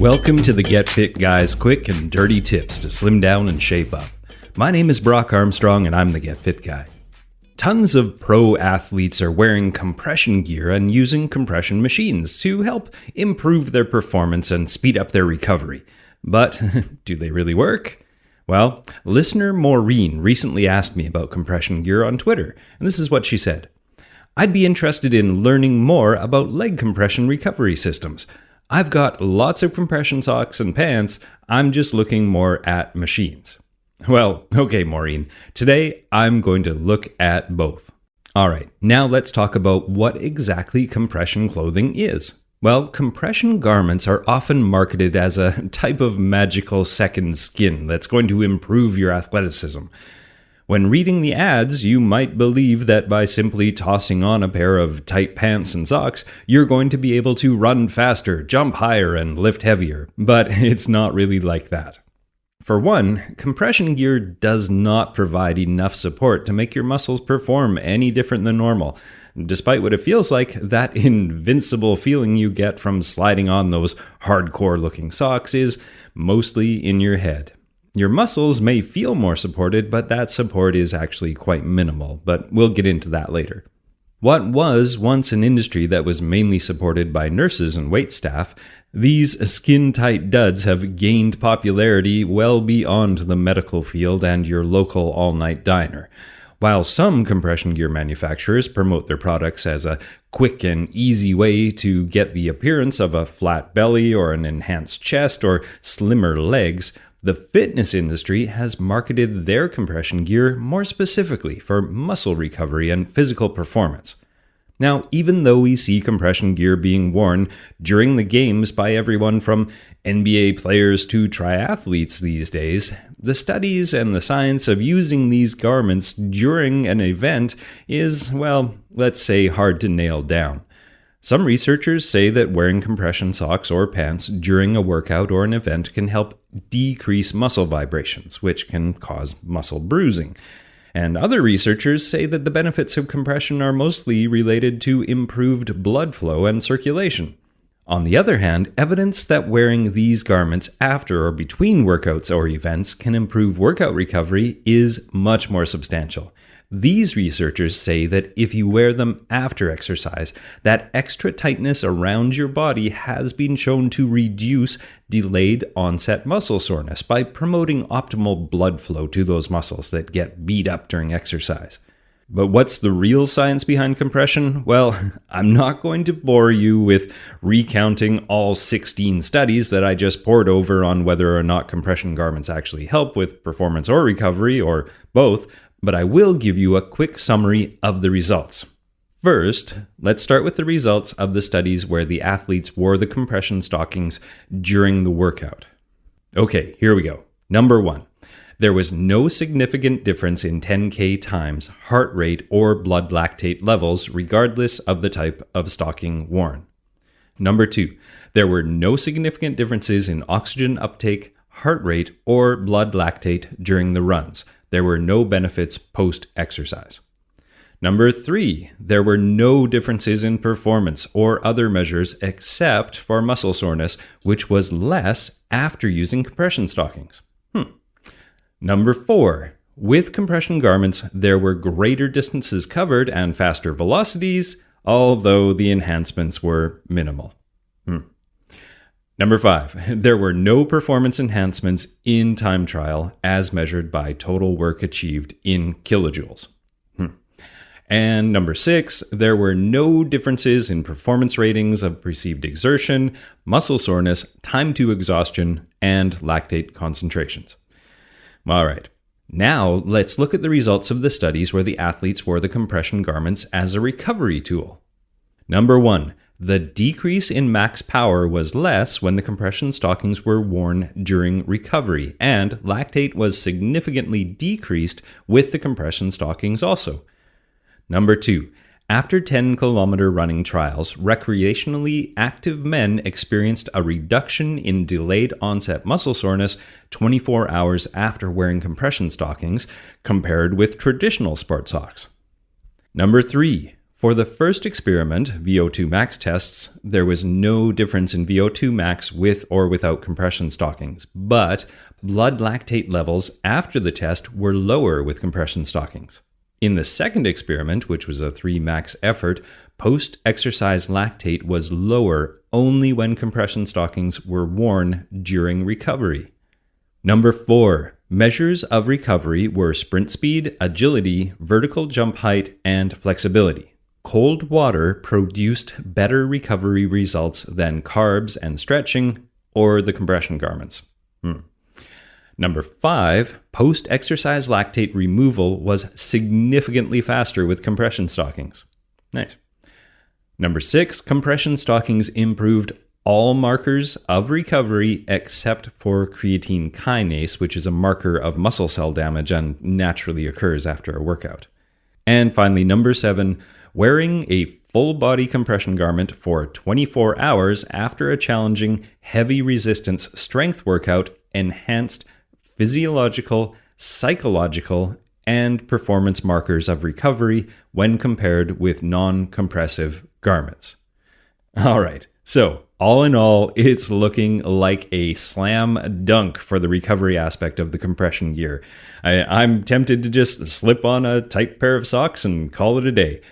Welcome to the Get Fit Guys quick and dirty tips to slim down and shape up. My name is Brock Armstrong and I'm the Get Fit Guy. Tons of pro athletes are wearing compression gear and using compression machines to help improve their performance and speed up their recovery. But do they really work? Well, listener Maureen recently asked me about compression gear on Twitter, and this is what she said. I'd be interested in learning more about leg compression recovery systems. I've got lots of compression socks and pants. I'm just looking more at machines. Well, okay, Maureen. Today, I'm going to look at both. All right, now let's talk about what exactly compression clothing is. Well, compression garments are often marketed as a type of magical second skin that's going to improve your athleticism. When reading the ads, you might believe that by simply tossing on a pair of tight pants and socks, you're going to be able to run faster, jump higher, and lift heavier. But it's not really like that. For one, compression gear does not provide enough support to make your muscles perform any different than normal. Despite what it feels like, that invincible feeling you get from sliding on those hardcore-looking socks is mostly in your head. Your muscles may feel more supported, but that support is actually quite minimal, but we'll get into that later. What was once an industry that was mainly supported by nurses and waitstaff, these skin-tight duds have gained popularity well beyond the medical field and your local all-night diner. While some compression gear manufacturers promote their products as a quick and easy way to get the appearance of a flat belly or an enhanced chest or slimmer legs, the fitness industry has marketed their compression gear more specifically for muscle recovery and physical performance. Now, even though we see compression gear being worn during the games by everyone from NBA players to triathletes these days, the studies and the science of using these garments during an event is, well, let's say hard to nail down. Some researchers say that wearing compression socks or pants during a workout or an event can help decrease muscle vibrations, which can cause muscle bruising. And other researchers say that the benefits of compression are mostly related to improved blood flow and circulation. On the other hand, evidence that wearing these garments after or between workouts or events can improve workout recovery is much more substantial. These researchers say that if you wear them after exercise, that extra tightness around your body has been shown to reduce delayed onset muscle soreness by promoting optimal blood flow to those muscles that get beat up during exercise. But what's the real science behind compression? Well, I'm not going to bore you with recounting all 16 studies that I just poured over on whether or not compression garments actually help with performance or recovery, or both, but I will give you a quick summary of the results. First, let's start with the results of the studies where the athletes wore the compression stockings during the workout. Okay, here we go. Number 1. There was no significant difference in 10K times heart rate or blood lactate levels regardless of the type of stocking worn. Number 2. There were no significant differences in oxygen uptake, heart rate, or blood lactate during the runs. There were no benefits post-exercise. Number 3, there were no differences in performance or other measures except for muscle soreness, which was less after using compression stockings. Number 4, with compression garments, there were greater distances covered and faster velocities, although the enhancements were minimal. Number 5, there were no performance enhancements in time trial as measured by total work achieved in kilojoules. And number 6, there were no differences in performance ratings of perceived exertion, muscle soreness, time to exhaustion, and lactate concentrations. All right, now let's look at the results of the studies where the athletes wore the compression garments as a recovery tool. Number 1, the decrease in max power was less when the compression stockings were worn during recovery, and lactate was significantly decreased with the compression stockings also. Number 2, after 10-kilometer running trials, recreationally active men experienced a reduction in delayed onset muscle soreness 24 hours after wearing compression stockings compared with traditional sport socks. Number 3, For the first experiment, VO2 max tests, there was no difference in VO2 max with or without compression stockings, but blood lactate levels after the test were lower with compression stockings. In the second experiment, which was a 3 max effort, post-exercise lactate was lower only when compression stockings were worn during recovery. Number 4. Measures of recovery were sprint speed, agility, vertical jump height, and flexibility. Cold water produced better recovery results than carbs and stretching or the compression garments. Number 5, post-exercise lactate removal was significantly faster with compression stockings. Nice. Number 6, compression stockings improved all markers of recovery except for creatine kinase, which is a marker of muscle cell damage and naturally occurs after a workout. And finally, number 7, wearing a full-body compression garment for 24 hours after a challenging heavy resistance strength workout enhanced physiological, psychological, and performance markers of recovery when compared with non-compressive garments. All right, so all in all, it's looking like a slam dunk for the recovery aspect of the compression gear. I'm tempted to just slip on a tight pair of socks and call it a day.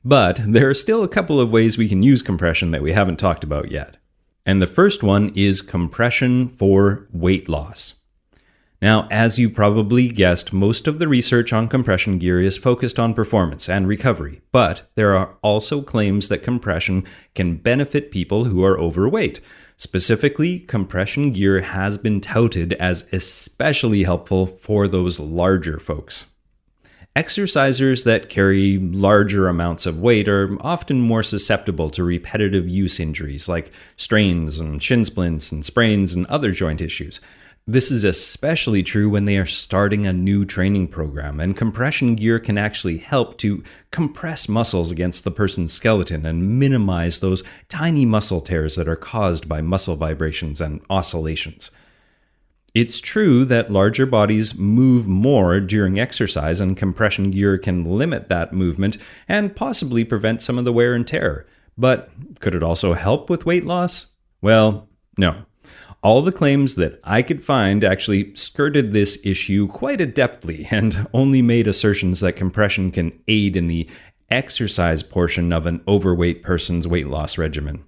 But there are still a couple of ways we can use compression that we haven't talked about yet. And the first one is compression for weight loss. Now, as you probably guessed, most of the research on compression gear is focused on performance and recovery, but there are also claims that compression can benefit people who are overweight. Specifically, compression gear has been touted as especially helpful for those larger folks. Exercisers that carry larger amounts of weight are often more susceptible to repetitive use injuries like strains and shin splints and sprains and other joint issues. This is especially true when they are starting a new training program, and compression gear can actually help to compress muscles against the person's skeleton and minimize those tiny muscle tears that are caused by muscle vibrations and oscillations. It's true that larger bodies move more during exercise, and compression gear can limit that movement and possibly prevent some of the wear and tear. But could it also help with weight loss? Well, no. All the claims that I could find actually skirted this issue quite adeptly and only made assertions that compression can aid in the exercise portion of an overweight person's weight loss regimen.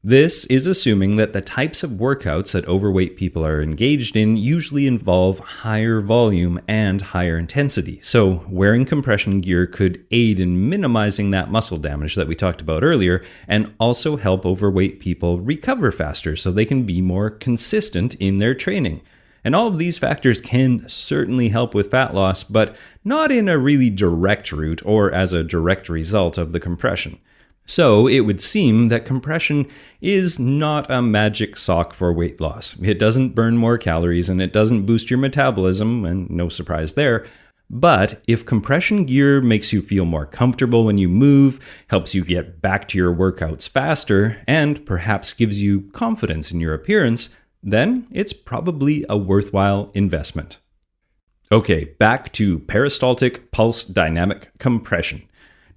This is assuming that the types of workouts that overweight people are engaged in usually involve higher volume and higher intensity. So wearing compression gear could aid in minimizing that muscle damage that we talked about earlier and also help overweight people recover faster so they can be more consistent in their training. And all of these factors can certainly help with fat loss, but not in a really direct route or as a direct result of the compression. So it would seem that compression is not a magic sock for weight loss. It doesn't burn more calories and it doesn't boost your metabolism, and no surprise there. But if compression gear makes you feel more comfortable when you move, helps you get back to your workouts faster, and perhaps gives you confidence in your appearance, then it's probably a worthwhile investment. Okay, back to peristaltic pulse dynamic compression.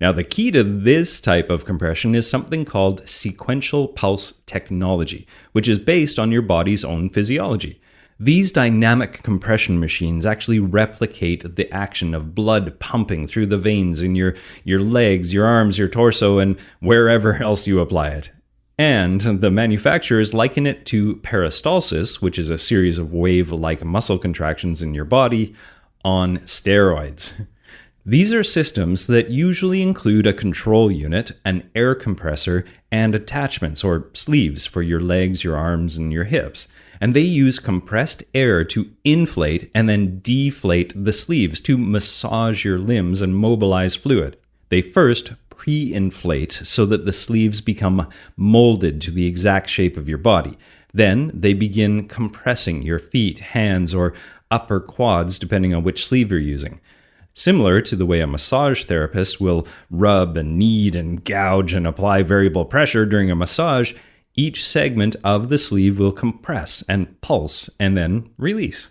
Now, the key to this type of compression is something called sequential pulse technology, which is based on your body's own physiology. These dynamic compression machines actually replicate the action of blood pumping through the veins in your legs, your arms, your torso, and wherever else you apply it. And the manufacturers liken it to peristalsis, which is a series of wave-like muscle contractions in your body, on steroids. These are systems that usually include a control unit, an air compressor, and attachments or sleeves for your legs, your arms, and your hips. And they use compressed air to inflate and then deflate the sleeves to massage your limbs and mobilize fluid. They first pre-inflate so that the sleeves become molded to the exact shape of your body. Then they begin compressing your feet, hands, or upper quads, depending on which sleeve you're using. Similar to the way a massage therapist will rub and knead and gouge and apply variable pressure during a massage, each segment of the sleeve will compress and pulse and then release.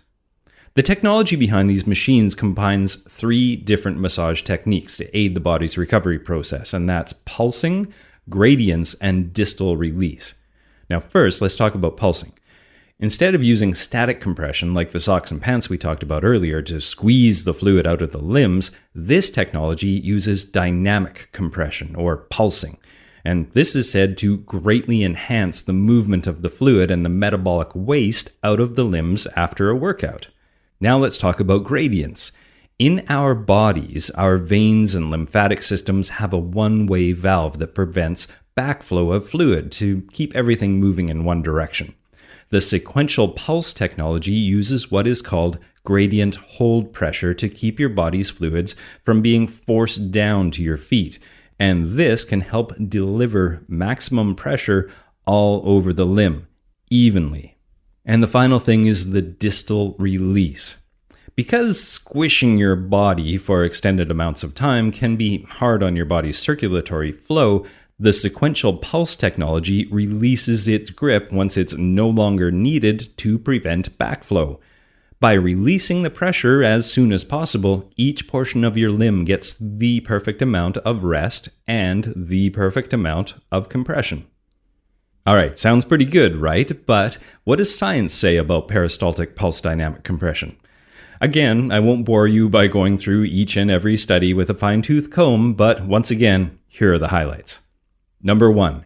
The technology behind these machines combines 3 different massage techniques to aid the body's recovery process, and that's pulsing, gradients, and distal release. Now first, let's talk about pulsing. Instead of using static compression like the socks and pants we talked about earlier to squeeze the fluid out of the limbs, this technology uses dynamic compression, or pulsing. And this is said to greatly enhance the movement of the fluid and the metabolic waste out of the limbs after a workout. Now let's talk about gradients. In our bodies, our veins and lymphatic systems have a one-way valve that prevents backflow of fluid to keep everything moving in one direction. The sequential pulse technology uses what is called gradient hold pressure to keep your body's fluids from being forced down to your feet, and this can help deliver maximum pressure all over the limb, evenly. And the final thing is the distal release. Because squishing your body for extended amounts of time can be hard on your body's circulatory flow, the sequential pulse technology releases its grip once it's no longer needed to prevent backflow. By releasing the pressure as soon as possible, each portion of your limb gets the perfect amount of rest and the perfect amount of compression. Alright, sounds pretty good, right? But what does science say about peristaltic pulse dynamic compression? Again, I won't bore you by going through each and every study with a fine-tooth comb, but once again, here are the highlights. Number 1,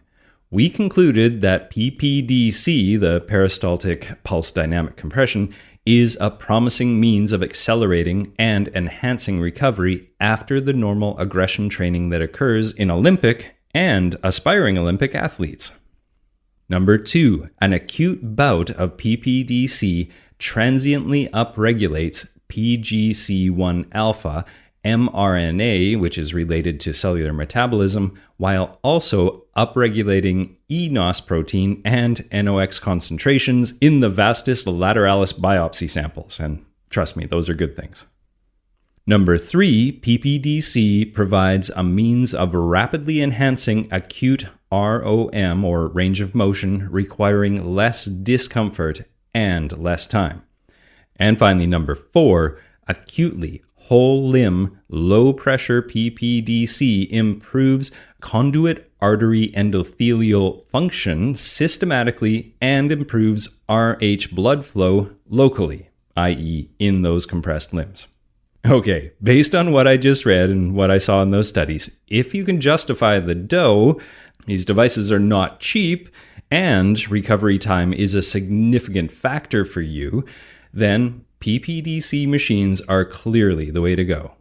we concluded that PPDC, the peristaltic pulse dynamic compression, is a promising means of accelerating and enhancing recovery after the normal aggression training that occurs in Olympic and aspiring Olympic athletes. Number 2, an acute bout of PPDC transiently upregulates PGC1 alpha mRNA, which is related to cellular metabolism, while also upregulating eNOS protein and NOx concentrations in the vastus lateralis biopsy samples. And trust me, those are good things. Number 3, PPDC provides a means of rapidly enhancing acute ROM, or range of motion, requiring less discomfort and less time. And finally, number 4, acutely whole limb, low pressure PPDC improves conduit artery endothelial function systematically and improves RH blood flow locally, i.e., in those compressed limbs. Okay, based on what I just read and what I saw in those studies, if you can justify the dough, these devices are not cheap, and recovery time is a significant factor for you, then PPDC machines are clearly the way to go.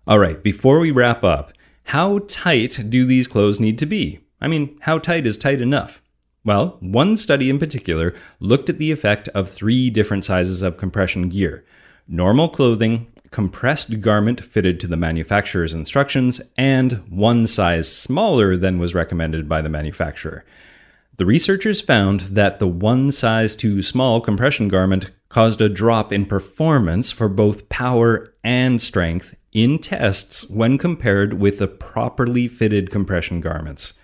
All right, before we wrap up, how tight do these clothes need to be? I mean, how tight is tight enough? Well, one study in particular looked at the effect of 3 different sizes of compression gear: normal clothing, compressed garment fitted to the manufacturer's instructions, and one size smaller than was recommended by the manufacturer. The researchers found that the one size too small compression garment caused a drop in performance for both power and strength in tests when compared with the properly fitted compression garments.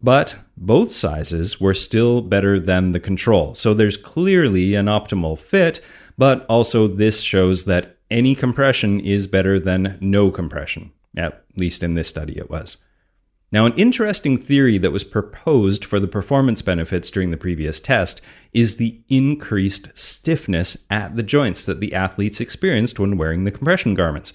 But both sizes were still better than the control, so there's clearly an optimal fit, but also this shows that any compression is better than no compression. At least in this study it was. Now, an interesting theory that was proposed for the performance benefits during the previous test is the increased stiffness at the joints that the athletes experienced when wearing the compression garments.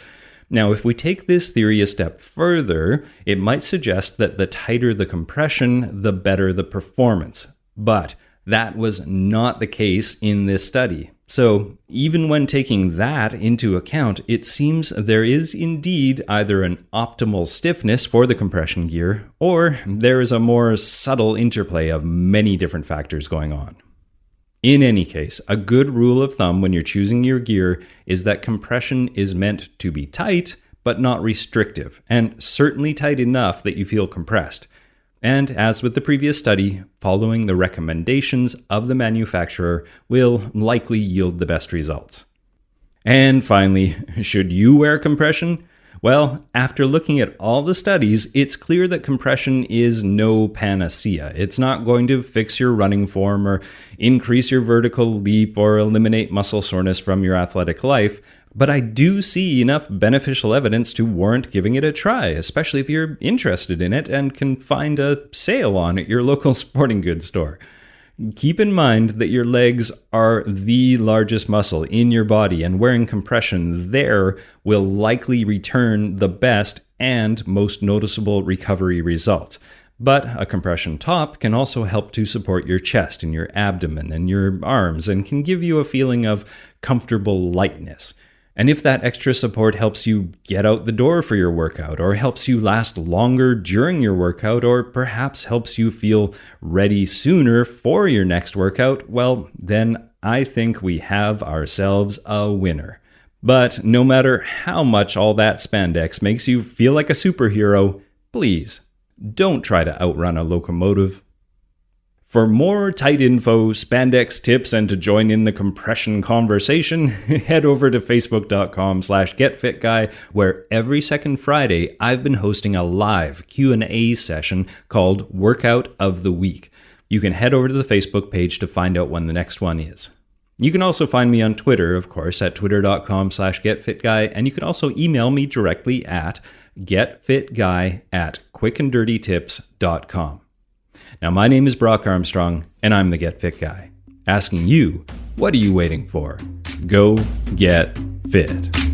Now, if we take this theory a step further, it might suggest that the tighter the compression, the better the performance. But that was not the case in this study. So even when taking that into account, it seems there is indeed either an optimal stiffness for the compression gear, or there is a more subtle interplay of many different factors going on. In any case, a good rule of thumb when you're choosing your gear is that compression is meant to be tight, but not restrictive, and certainly tight enough that you feel compressed. And as with the previous study, following the recommendations of the manufacturer will likely yield the best results. And finally, should you wear compression? Well, after looking at all the studies, it's clear that compression is no panacea. It's not going to fix your running form or increase your vertical leap or eliminate muscle soreness from your athletic life, but I do see enough beneficial evidence to warrant giving it a try, especially if you're interested in it and can find a sale on at your local sporting goods store. Keep in mind that your legs are the largest muscle in your body, and wearing compression there will likely return the best and most noticeable recovery results. But a compression top can also help to support your chest and your abdomen and your arms and can give you a feeling of comfortable lightness. And if that extra support helps you get out the door for your workout, or helps you last longer during your workout, or perhaps helps you feel ready sooner for your next workout, well, then I think we have ourselves a winner. But no matter how much all that spandex makes you feel like a superhero, please don't try to outrun a locomotive. For more tight info, spandex tips, and to join in the compression conversation, head over to facebook.com/getfitguy, where every second Friday I've been hosting a live Q&A session called Workout of the Week. You can head over to the Facebook page to find out when the next one is. You can also find me on Twitter, of course, at twitter.com/getfitguy, and you can also email me directly at getfitguy@quickanddirtytips.com. Now, my name is Brock Armstrong, and I'm the Get Fit Guy, asking you, what are you waiting for? Go get fit.